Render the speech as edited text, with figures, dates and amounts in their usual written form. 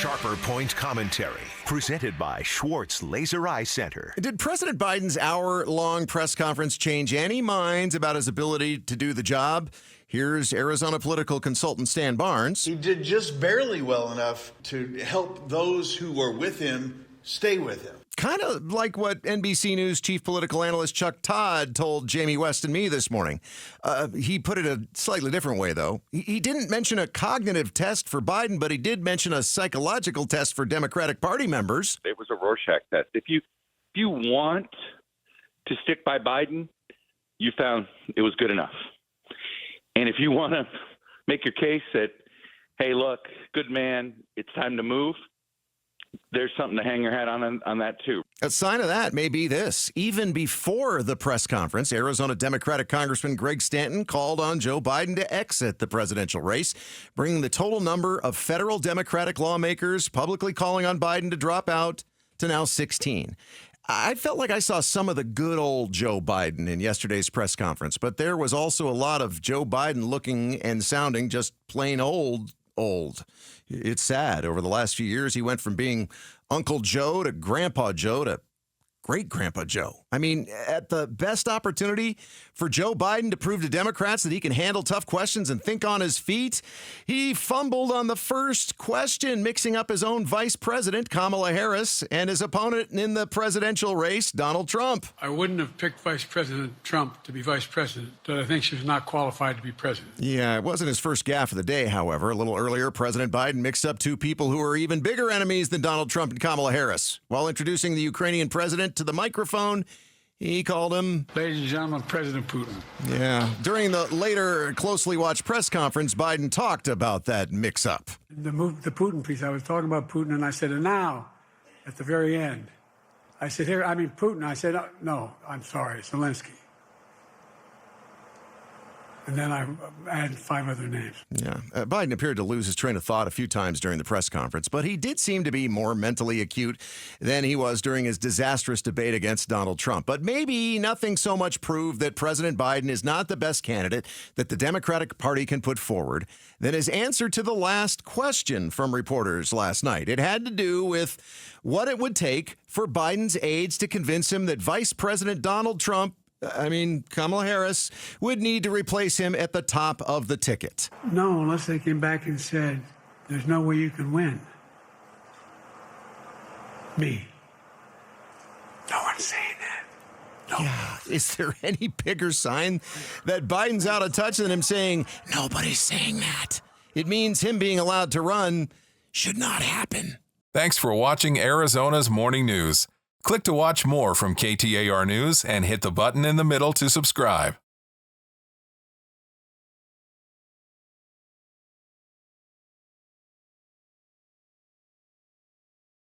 Sharper Point Commentary, presented by Schwartz Laser Eye Center. Did President Biden's hour-long press conference change any minds about his ability to do the job? Here's Arizona political consultant Stan Barnes. He did just barely well enough to help those who were with him stay with him. Kind of like what NBC News chief political analyst Chuck Todd told Jamie West and me this morning. He put it a slightly different way, though. He didn't mention a cognitive test for Biden, but he did mention a psychological test for Democratic Party members. It was a Rorschach test. If you want to stick by Biden, you found it was good enough. And if you want to make your case that, hey, look, good man, it's time to move, there's something to hang your hat on that, too. A sign of that may be this. Even before the press conference, Arizona Democratic Congressman Greg Stanton called on Joe Biden to exit the presidential race, bringing the total number of federal Democratic lawmakers publicly calling on Biden to drop out to now 16. I felt like I saw some of the good old Joe Biden in yesterday's press conference, but there was also a lot of Joe Biden looking and sounding just plain old. It's sad. Over the last few years, he went from being Uncle Joe to Grandpa Joe to Great-Grandpa Joe. I mean, at the best opportunity for Joe Biden to prove to Democrats that he can handle tough questions and think on his feet, he fumbled on the first question, mixing up his own vice president, Kamala Harris, and his opponent in the presidential race, Donald Trump. I wouldn't have picked Vice President Trump to be vice president. I think she was not qualified to be president. Yeah, it wasn't his first gaffe of the day, however. A little earlier, President Biden mixed up two people who are even bigger enemies than Donald Trump and Kamala Harris. While introducing the Ukrainian president to the microphone, he called him, ladies and gentlemen, President Putin. Yeah. During the later closely watched press conference, Biden talked about that mix-up. The Putin piece, I was talking about Putin, and I said, and now, at the very end, I said, Putin. I said, no, I'm sorry, Zelensky. And then I added 5 other names. Yeah. Biden appeared to lose his train of thought a few times during the press conference, but he did seem to be more mentally acute than he was during his disastrous debate against Donald Trump. But maybe nothing so much proved that President Biden is not the best candidate that the Democratic Party can put forward than his answer to the last question from reporters last night. It had to do with what it would take for Biden's aides to convince him that Vice President Kamala Harris would need to replace him at the top of the ticket. No, unless they came back and said, there's no way you can win. Me. No one's saying that. No. Yeah. Is there any bigger sign that Biden's out of touch than him saying, nobody's saying that? It means him being allowed to run should not happen. Thanks for watching Arizona's Morning News. Click to watch more from KTAR News and hit the button in the middle to subscribe.